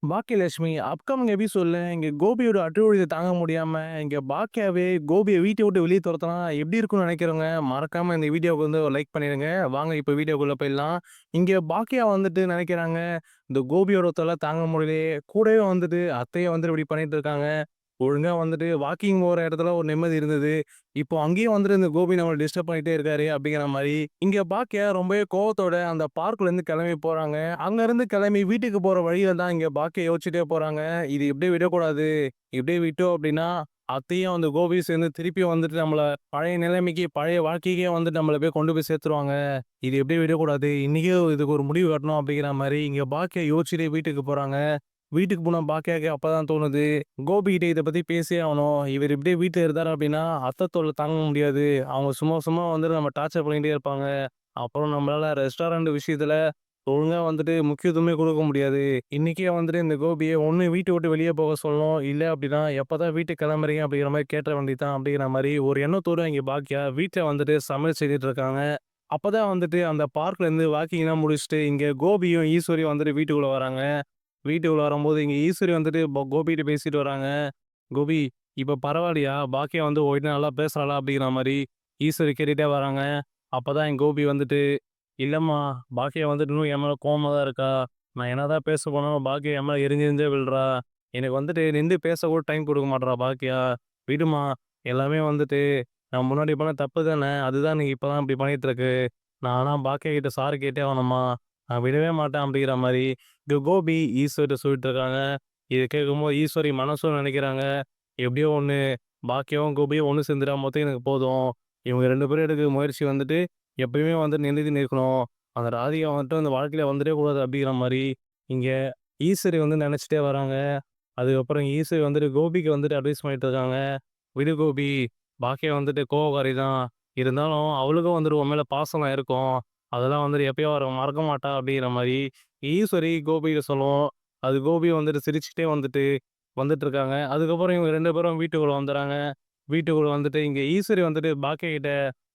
Baakiyalakshmi upcoming எபிசோட்ல இங்க கோபியோட அட்டுழியத்த தாங்க முடியாம, இங்க பாக்கியாவே கோபிய வீட்ட விட்டு வெளிய தொரத்துனா எப்படி இருக்கும்னு நெனைக்கிறவங்க, மறக்காம இந்த வீடியோவுக்கு வந்து ஒரு லைக் பண்ணிருங்க. வாங்க இப்ப வீடியோக்குள்ள போயிடலாம். இங்க பாக்கியா வந்துட்டு நெனைக்கிறாங்க, இந்த கோபியோட தொல்ல தாங்க முடியலையே, கூடவே வந்துட்டு அத்தையும் வந்துட்டு இப்படி பண்ணிட்டு இருக்காங்க. ஒழுங்கா வந்துட்டு வாக்கிங் போற இடத்துல ஒரு நிம்மதி இருந்தது. இப்போ அங்கேயும் வந்துட்டு இந்த கோபி நம்மள டிஸ்டர்ப் பண்ணிட்டே இருக்காரு அப்படிங்கிற மாரி, இங்க பாக்கியா ரொம்பவே கோவத்தோட அந்த பார்க்லருந்து கிளம்பி போறாங்க. அங்கருந்து கிளம்பி வீட்டுக்கு போற வழியில தான் இங்க பாக்கியா யோசிச்சுட்டே போறாங்க. இது இப்படியே விடக்கூடாது. இப்படியே விட்டோம் அப்படின்னா, அத்தையும் அந்த கோபியும் சேர்ந்து திருப்பியும் வந்துட்டு நம்மள பழைய நிலைமைக்கு, பழைய வாழ்க்கைக்கே வந்துட்டு நம்மள போய் கொண்டு போய் சேர்த்துருவாங்க. இது இப்படியே விடக்கூடாது. இன்னைக்கே இதுக்கு ஒரு முடிவு கட்டணும் அப்படிங்கிற மாரி இங்க பாக்கியா யோசிச்சுட்டே வீட்டுக்கு போறாங்க. வீட்டுக்கு போன பாக்கியாக்கு அப்பதான் தோணுது, கோபிகிட்ட இத பத்தி பேசியே ஆகணும். இவரு இப்படியே வீட்ல இருந்தாரு அப்படின்னா, அத்தை தொல்ல தாங்க முடியாது. அவங்க சும்மா சும்மா வந்துட்டு நம்ம டார்ச்சர் பண்ணிட்டே இருப்பாங்க. அப்புறம் நம்மளால ரெஸ்டாரண்ட் விஷயத்துல ஒழுங்கா வந்துட்டு முக்கியத்துவமே குடுக்க முடியாது. இன்னைக்கே வந்துட்டு இந்த கோபிய ஒண்ணு வீட்ட விட்டு வெளிய போக சொல்லணும். இல்ல அப்படின்னா, எப்பதான் வீட்டுக்கு கிளம்புறீங்க அப்படிங்கிற மாரி கேட்டுற வேண்டியதுதான் அப்படிங்கிற மாரி ஒரு எண்ணத்தோட இங்க பாக்கியா வீட்ல வந்துட்டு சமையல் செஞ்சுட்டு இருக்காங்க. அப்பதான் வந்துட்டு அந்த பார்க்லேருந்து வாக்கிங்லாம் முடிச்சுட்டு இங்க கோபியும், ஈஸ்வரியும் வந்துட்டு வீட்டுக்குள்ள வராங்க. வீட்டுக்குள்ள வரும்போது இங்க ஈஸ்வரி வந்துட்டு கோபிகிட்ட பேசிட்டு வராங்க. "கோபி, இப்ப பரவாயில்லையா? பாக்கியா வந்து உன்கிட்ட நல்லா பேசுறாளா?" அப்படிங்கிற மாரி ஈஸ்வரி கேட்டுட்டே வராங்க. அப்பதான் என் கோபி வந்துட்டு, "இல்லம்மா, பாக்கியா வந்துட்டு இன்னும் என் மேல கோவமா தான் இருக்கா. நான் என்னதான் பேச போனாலும் பாக்கியா என் மேல எரிஞ்சு எரிஞ்சே விழுறா. எனக்கு வந்துட்டு நின்னு பேச கூட டைம் குடுக்க மாட்றா பாக்கியா. விடும்மா, எல்லாமே வந்துட்டு நான் முன்னாடி பண்ண தப்பு தானே. அதுதான் நீ இப்பதான் இப்படி பண்ணிட்டு இருக்கு. நான் ஆனா பாக்கியா கிட்ட சாரி கேட்டே ஆகணும்மா. நான் விடவே மாட்டேன்." அப்படிங்கிற மாரி இங்க கோபி ஈஸ்வரிட்ட சொல்லிட்டு இருக்காங்க. இத கேட்கும்போது ஈஸ்வரி மனசுல நெனைக்கிறாங்க, எப்படியோ ஒண்ணு பாக்கியாவும், கோபியும் ஒண்ணு சேர்ந்துட்டா மொத்தம் எனக்கு போதும். இவங்க 2 பேரும் எடுக்கிற முயற்சி வந்துட்டு எப்பயுமே வந்து நிலைத்து நிற்கணும். அந்த ராதிகா வந்துட்டு அந்த வாழ்க்கையில வந்துடவே கூடாது அப்படிங்கிற மாரி, இங்க ஈஸ்வரி வந்து நெனச்சுட்டே வராங்க. அதுக்கப்புறம் ஈஸ்வரி வந்துட்டு கோபிக்கு வந்துட்டு அட்வைஸ் பண்ணிட்டு இருக்காங்க. "விடு கோபி, பாக்கியா வந்துட்டு கோவக்காரி தான். இருந்தாலும் அவளுக்கும் வந்துட்டு உன் மேல பாசம்லாம் இருக்கும். அதெல்லாம் வந்துட்டு எப்பயும் அவ மறக்க மாட்டா." அப்படிங்கிற மாரி ஈஸ்வரி கோபிகிட்ட சொல்லவும், அது கோபி வந்துட்டு சிரிச்சுட்டே வந்துட்டு வந்துட்டுருக்காங்க. அதுக்கப்புறம் இவங்க 2 பேரும் வீட்டுக்குள்ள வந்துர்றாங்க. வீட்டுக்குள்ள வந்துட்டு இங்க ஈஸ்வரி வந்துட்டு பாக்கியா கிட்ட,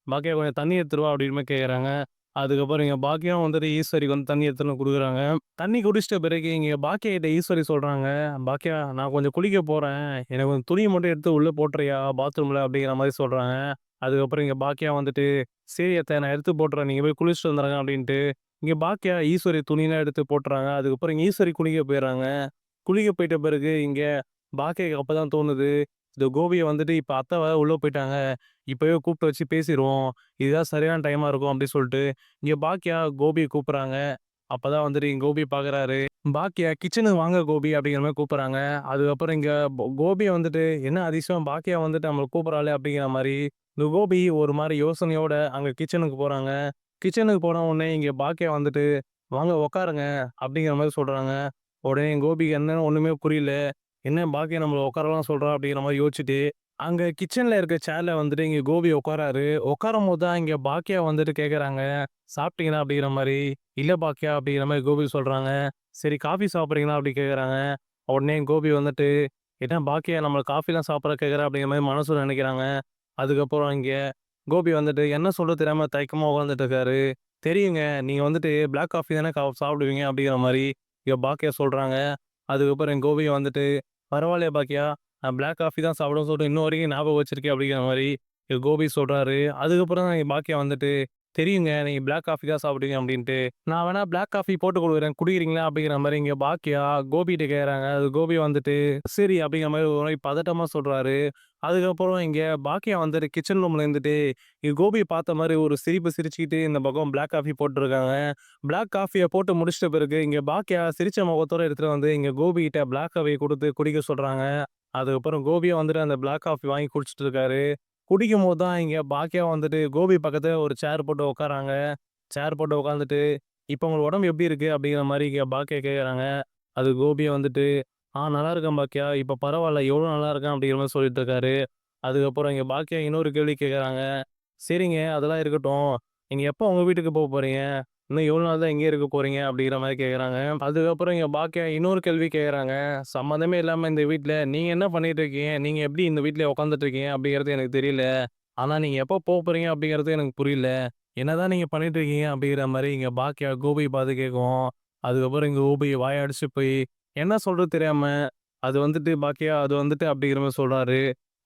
"பாக்கியா கொஞ்சம் தண்ணி எடுத்துட்டு வா" அப்படின்னு மாரி கேட்குறாங்க. அதுக்கப்புறம் இங்க பாக்கியாவும் வந்துட்டு ஈஸ்வரிக்கு வந்து தண்ணி எடுத்துட்டு வந்து குடுக்குறாங்க. தண்ணி குடிச்சிட்ட பிறகு இங்க பாக்கியா கிட்ட ஈஸ்வரி சொல்றாங்க, "பாக்கியா, நான் கொஞ்சம் குளிக்க போறேன். எனக்கு கொஞ்சம் துணிய மட்டும் எடுத்து உள்ள போட்டுறியா பாத்ரூம்ல?" அப்படிங்கிற மாரி சொல்றாங்க. அதுக்கப்புறம் இங்க பாக்கியா வந்துட்டு, "சரி அத்த, நான் எடுத்து போட்டுறேன். நீங்க போய் குளிச்சுட்டு வந்துருங்க" அப்படின்ட்டு இங்க பாக்கியா ஈஸ்வரி துணிலாம் எடுத்து போட்டுறாங்க. அதுக்கப்புறம் இங்க ஈஸ்வரி குளிக்க போயிர்றாங்க. குளிக்க போயிட்ட பிறகு இங்க பாக்கியாக்கு அப்பதான் தோணுது, இந்த கோபிய வந்துட்டு இப்ப அத்தை வேற உள்ள போயிட்டாங்க. இப்பவே கூப்பிட்டு வச்சு பேசிருவோம். இதுதான் சரியான டைமா இருக்கும் அப்டி சொல்ட்டு, இங்க பாக்கியா கோபிய கூப்பிடுறாங்க. அப்பதான் வந்துட்டு இங்க கோபி பார்க்குறாரு. பாக்கியா கிச்சனுக்கு வாங்க கோபி அப்படிங்கிற மாரி கூப்பிடுறாங்க. அதுக்கப்புறம் இங்க கோபிய வந்துட்டு, என்ன அதிசயம் பாக்கியா வந்துட்டு நம்மள கூப்பிடுறாளே அப்படிங்கிற மாரி, இந்த கோபி ஒரு மாரி யோசனையோட அங்க கிச்சனுக்கு போறாங்க. கிச்சனுக்கு போன உடனே இங்க பாக்கியா வந்துட்டு, "வாங்க உட்காருங்க" அப்படிங்கிற மாரி சொல்றாங்க. உடனே கோபிக்கு என்னன்னு ஒண்ணுமே புரியல. என்ன பாக்கியா நம்மள உட்காரலாம் சொல்றா அப்படிங்கிற மாரி யோசிச்சுட்டு, அங்க கிச்சன்ல இருக்க சேர்ல வந்துட்டு இங்க கோபி உட்காராரு. உட்காரும்போது தான் இங்க பாக்கியா வந்துட்டு கேட்கறாங்க, "சாப்பிட்டீங்களா?" அப்படிங்கிற மாரி. "இல்ல பாக்கியா" அப்படிங்கிற மாரி கோபி சொல்றாங்க. "சரி காஃபி சாப்பிடுறீங்களா?" அப்படி கேட்கறாங்க. உடனே கோபி வந்துட்டு, "என்ன பாக்கியா நம்மள காஃபிலாம் சாப்பிட கேட்கறா?" அப்படிங்கிற மாரி மனசுல நெனைக்கிறாங்க. அதுக்கப்புறம் இங்க கோபி வந்துட்டு என்ன சொல்றது தெரியாம தயக்கமா உட்கார்ந்துட்டு இருக்காரு. "தெரியுங்க. நீங்க வந்துட்டு பிளாக் காஃபி தானே சாப்பிடுவீங்க." அப்படிங்கிற மாரி இங்க பாக்கியா சொல்றாங்க. அதுக்கப்புறம் என் கோபி வந்துட்டு, "பரவாயில்லையே பாக்கியா, நான் பிளாக் காஃபி தான் சாப்பிடுவேன்னு சொல்லிட்டு இன்ன வரைக்கும் ஞாபகம் வச்சிருக்கேன்." அப்படிங்கிற மாரி என் கோபி சொல்றாரு. அதுக்கப்புறம் தான் என் பாக்கியா வந்துட்டு, "தெரியுங்க நீங்க பிளாக் காஃபி தான் சாப்பிடுவீங்க அப்படின்ட்டு. நான் வேணா பிளாக் காஃபி போட்டு குடுக்குறேன். குடிக்கிறீங்களா?" அப்படிங்கிற மாரி இங்க பாக்கியா கோபிட்ட கேட்கறாங்க. அது கோபி வந்துட்டு, "சரி." அப்படிங்கிற மாரி ஒரு மாரி பதட்டமா சொல்றாரு. அதுக்கப்புறம் இங்க பாக்கியா வந்துட்டு கிச்சன் ரூம்ல இருந்துட்டு, இங்க கோபிய பார்த்த மாரி ஒரு சிரிப்பு சிரிச்சுக்கிட்டு இந்த பக்கம் பிளாக் காஃபி போட்டுருக்காங்க. பிளாக் காஃபிய போட்டு முடிச்சிட்ட பிறகு, இங்க பாக்கியா சிரிச்ச முகத்தோட எடுத்துட்டு வந்து இங்க கோபி கிட்ட பிளாக் காஃபிய குடுத்து குடிக்க சொல்றாங்க. அதுக்கப்புறம் கோபியும் வந்துட்டு அந்த பிளாக் காஃபி வாங்கி குடிச்சிட்டு இருக்காரு. குடிக்கும்போது தான் இங்க பாக்கியா வந்துட்டு கோபி பக்கத்துல ஒரு சேர் போட்டு உட்கார்றாங்க. சேர் போட்டு உட்காந்துட்டு, "இப்ப உங்களுக்கு உடம்பு எப்படி இருக்கு?" அப்படிங்கிற மாரி இங்க பாக்கியா கேட்கறாங்க. அது கோபிய வந்துட்டு, நல்லா இருக்கேன் பாக்கியா. இப்ப பரவால்ல. எவ்வளோ நல்லா இருக்கேன்." அப்படிங்கிற மாரி சொல்லிட்டு இருக்காரு. அதுக்கப்புறம் இங்க பாக்கியா இன்னொரு கேள்வி கேட்கறாங்க. "சரிங்க, அதெல்லாம் இருக்கட்டும். நீங்க எப்போ உங்க வீட்டுக்கு போறீங்க? இன்னும் எவ்வளோ நாள் தான் இங்கேயே இருக்க போறீங்க?" அப்படிங்கிற மாரி கேட்கறாங்க. அதுக்கப்புறம் இங்க பாக்கியா இன்னொரு கேள்வி கேட்கறாங்க. "சம்மந்தமே இல்லாம இந்த வீட்ல நீங்க என்ன பண்ணிட்டு இருக்கீங்க? நீங்க எப்படி இந்த வீட்ல உட்காந்துட்டு இருக்கீங்க அப்படிங்கிறது எனக்கு தெரியல. ஆனா நீங்க எப்போ போறீங்க அப்படிங்கிறது எனக்கு புரியல. என்னதான் நீங்க பண்ணிட்டு இருக்கீங்க?" அப்படிங்கிற மாரி இங்க பாக்கியா கோபிய பார்த்து கேட்கவும், அதுக்கப்புறம் இங்க கோபி வாய அடைச்சு போய், என்ன சொல்றது தெரியாம, அது வந்துட்டு பாக்கியா அது வந்துட்டு அப்படிங்கிற மாரி சொல்றாரு.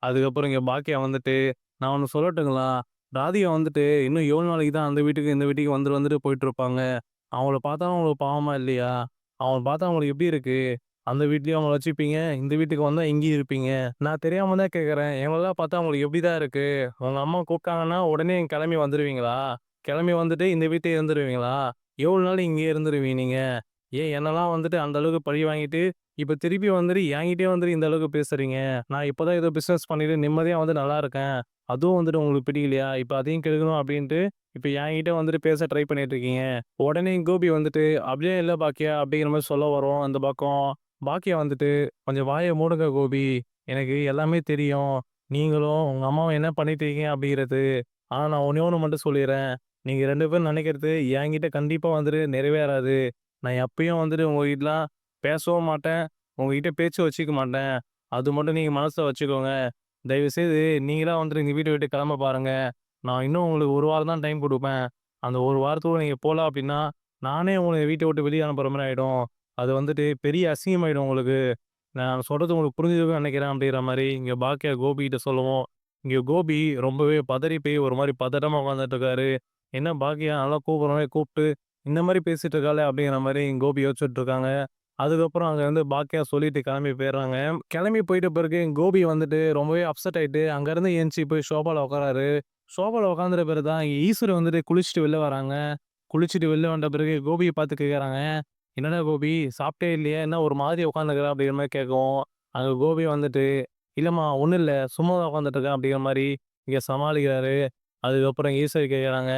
அதுக்கப்புறம் இங்க பாக்கியா வந்துட்டு, "நான் ஒண்ணு சொல்லட்டுங்களா? ராதிகா வந்துட்டு இன்னும் 7 நாளைக்கு தான் அந்த வீட்டுக்கு, இந்த வீட்டுக்கு வந்துட்டு வந்துட்டு போயிட்டுருப்பாங்க. அவங்கள பார்த்தா உங்களுக்கு பாவமா இல்லையா? அவங்கள பார்த்தா உங்களுக்கு எப்படி இருக்கு? அந்த வீட்லயும் அவங்கள வச்சுப்பீங்க, இந்த வீட்டுக்கு வந்தா இங்கேயும் இருப்பீங்க. நான் தெரியாம தான் கேட்கிறேன். எங்களலாம் பார்த்தா உங்களுக்கு எப்படி தான் இருக்கு? உங்க அம்மா கூப்பிட்டாங்கன்னா உடனே கிளம்பி வந்துருவீங்களா? கிளம்பி வந்துட்டு இந்த வீட்லயே இருந்துருவீங்களா? எவ்வளோ நாள் இங்கேயே இருந்துருவீங்க நீங்க? ஏன் என்னலாம் வந்துட்டு அந்த அளவுக்கு பழி வாங்கிட்டு, இப்ப திருப்பி வந்துட்டு என்கிட்டயே வந்துட்டு இந்த அளவுக்கு பேசுறீங்க. நான் இப்ப தான் ஏதோ பிசினஸ் பண்ணிட்டு நிம்மதியா வந்து நல்லா இருக்கேன். அதுவும் வந்துட்டு உங்களுக்கு பிடிக்கலையா? இப்ப அதையும் கெடுக்கணும் அப்டின்ட்டு, இப்ப என்கிட்ட வந்துட்டு பேச ட்ரை பண்ணிட்டு இருக்கீங்க. உடனே கோபி வந்துட்டு, "அப்படியே இல்ல பாக்கியா" அப்படிங்கிற மாரி சொல்ல வரும் அந்த பக்கம். பாக்கியா வந்துட்டு, "கொஞ்சம் வாய மூடுங்க கோபி. எனக்கு எல்லாமே தெரியும். நீங்களும் உங்க அம்மாவும் என்ன பண்ணிட்டு இருக்கீங்க அப்படிங்கிறது. ஆனா நான் ஒண்ணே ஒண்ணு மட்டும் சொல்லிர்றேன். நீங்க 2 பேரும் நெனைக்கிறது என்கிட்ட கண்டிப்பா வந்துட்டு நிறைவேறாது. நான் எப்பயும் வந்துட்டு உங்ககிட்டலாம் பேசவும் மாட்டேன். உங்ககிட்ட பேச்சு வச்சுக்க மாட்டேன். அது மட்டும் நீங்க மனசுல வச்சுக்கோங்க. தயவுசெய்து நீங்களா வந்துட்டு இந்த வீட்ட விட்டு கிளம்ப பாருங்க. நான் இன்னும் உங்களுக்கு 1 வாரம் தான் டைம் குடுப்பேன். அந்த 1 வாரத்துக்குள்ள நீங்க போல அப்டின்னா, நானே உங்கள வீட்ட விட்டு வெளிய அனுப்புற மாரி ஆயிடும். அது வந்துட்டு பெரிய அசிங்கமாயிடும் உங்களுக்கு. நான் சொல்றது உங்களுக்கு புரிஞ்சிருக்கும்னு நெனைக்கிறேன் அப்டிங்கிற மாரி இங்க பாக்கியா கோபி கிட்ட சொல்லவும், இங்க கோபி ரொம்பவே பதறி போய் ஒரு மாரி பதட்டமா உட்கார்ந்துட்டு இருக்காரு. என்ன பாக்கியா நல்லா கூப்பிடுற மாரி கூப்ட்டு இந்த மாரி பேசிட்டு இருக்காளே அப்படிங்கிற மாரி கோபி யோசிச்சுட்டு இருக்காங்க. அதுக்கப்புறம் அங்க இருந்து பாக்கியா சொல்லிட்டு கிளம்பி போயிடுறாங்க. கிளம்பி போயிட்ட பிறகு கோபி வந்துட்டு ரொம்பவே அப்செட் ஆயிட்டு அங்கருந்து எந்திச்சு போய் சோபால உட்காராரு. சோபால உட்காந்துட்ட பிறகு தான் ஈஸ்வரி வந்துட்டு குளிச்சுட்டு வெளில வராங்க. குளிச்சுட்டு வெளில வந்த பிறகு கோபிய பார்த்து கேட்கறாங்க. "என்னடா கோபி சாப்பிட்டே இல்லையா? என்ன ஒரு மாதிரி உட்காந்துருக்குற?" அப்படிங்கிற மாரி கேட்கவும், அங்க கோபி வந்துட்டு, "இல்லம்மா ஒண்ணும் இல்ல. சும்மா தான் உட்காந்துட்டு இருக்கேன்." அப்படிங்கிற மாரி இங்க சமாளிக்கிறாரு. அதுக்கப்புறம் ஈஸ்வரி கேட்கறாங்க.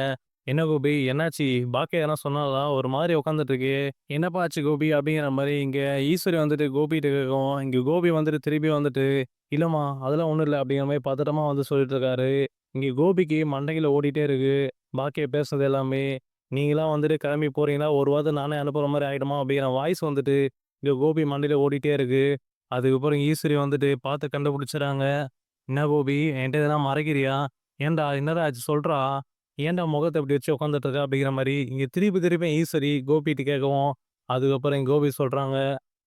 "என்ன கோபி என்னாச்சு? பாக்கியா எதனா சொன்னாளா? ஒரு மாதிரி உட்காந்துட்டு இருக்கியே! என்னப்பா ஆச்சு கோபி?" அப்படிங்கிற மாரி இங்க ஈஸ்வரி வந்துட்டு கோபிட்ட கேட்கவும், இங்க கோபி வந்துட்டு திருப்பி வந்துட்டு, "இல்லம்மா அதெல்லாம் ஒண்ணும் இல்ல." அப்படிங்கிற மாரி பதட்டமா வந்து சொல்லிட்டு இருக்காரு. இங்க கோபிக்கு மண்டையில ஓடிட்டே இருக்கு. பாக்கியா பேசுனது எல்லாமே. "நீங்கலாம் வந்துட்டு கிளம்பி போறீங்களா? ஒரு வாரத்துல நானே அனுப்புற மாரி ஆயிடுமா?" அப்படிங்கிற வாய்ஸ் வந்துட்டு இங்க கோபி மண்டையில ஓடிட்டே இருக்கு. அதுக்கப்புறம் ஈஸ்வரி வந்துட்டு பார்த்து கண்டுபிடிச்சுறாங்க. "என்ன கோபி என்ட்ட எதனா மறைக்கிறியா? ஏன்டா என்னடா ஆச்சு சொல்றா? ஏன்டா முகத்த இப்படி வச்சு உட்காந்துட்டு இருக்க?" அப்படிங்கிற மாரி இங்க திருப்பி திருப்பி ஈஸ்வரி கோபிட்ட கேட்கவும், அதுக்கப்புறம் இங்க கோபி சொல்றாங்க,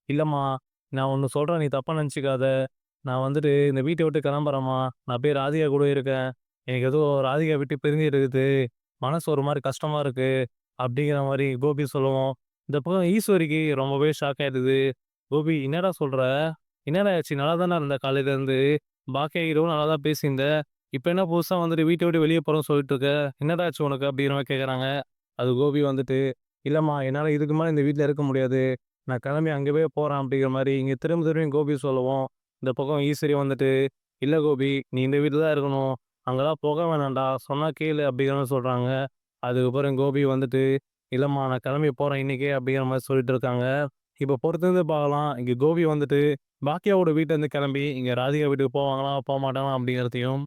"இல்லம்மா நான் ஒண்ணு சொல்றேன் நீ தப்பா நெனச்சுக்காத. நான் வந்துட்டு இந்த வீட்ட விட்டு கிளம்புறேன்ம்மா. நான் போய் ராதிகா கூட இருக்கேன். எனக்கு ஏதோ ராதிகா விட்டு பிரிஞ்சு இருக்குது. மனசு ஒரு மாரி கஷ்டமா இருக்கு." அப்படிங்கிற மாரி கோபி சொல்லவும், இந்த பக்கம் ஈஸ்வரிக்கு ரொம்பவே ஷாக் ஆயிடுது. "கோபி என்னடா சொல்ற? என்னடா ஆச்சு? நல்லா தானே இருந்த காலையில இருந்து. பாக்கியா கிட்டவும் நல்லா தான் பேசியிருந்த. இப்ப என்ன புதுசா வந்துட்டு வீட்ட விட்டு வெளிய போறேன்னு சொல்லிட்டு இருக்க? என்னடா ஆச்சு உனக்கு?" அப்படிங்கிற மாரி கேட்கறாங்க. அது கோபி வந்துட்டு, "இல்லம்மா என்னால இதுக்கு மேல இந்த வீட்ல இருக்க முடியாது. நான் கிளம்பி அங்கவே போறேன்." அப்படிங்கிற மாரி இங்க திரும்ப திரும்பியும் கோபி சொல்லவும், இந்த பக்கம் ஈஸ்வரி வந்துட்டு, "இல்ல கோபி நீ இந்த வீட்ல தான் இருக்கணும். அங்கலாம் போக வேணாம்டா. சொன்னா கேளு." அப்படிங்கிற மாரி சொல்றாங்க. அதுக்கப்புறம் கோபி வந்துட்டு, "இல்லம்மா நான் கிளம்பி போறேன் இன்னைக்கே." அப்படிங்கிற மாரி சொல்லிட்டு இருக்காங்க. இப்ப பொறுத்திருந்து பார்க்கலாம். இங்க கோபி வந்துட்டு பாக்கியாவோட வீட்லருந்து கிளம்பி இங்க ராதிகா வீட்டுக்கு போவாங்களா? போமாட்டாங்களா? அப்படிங்கிறதையும்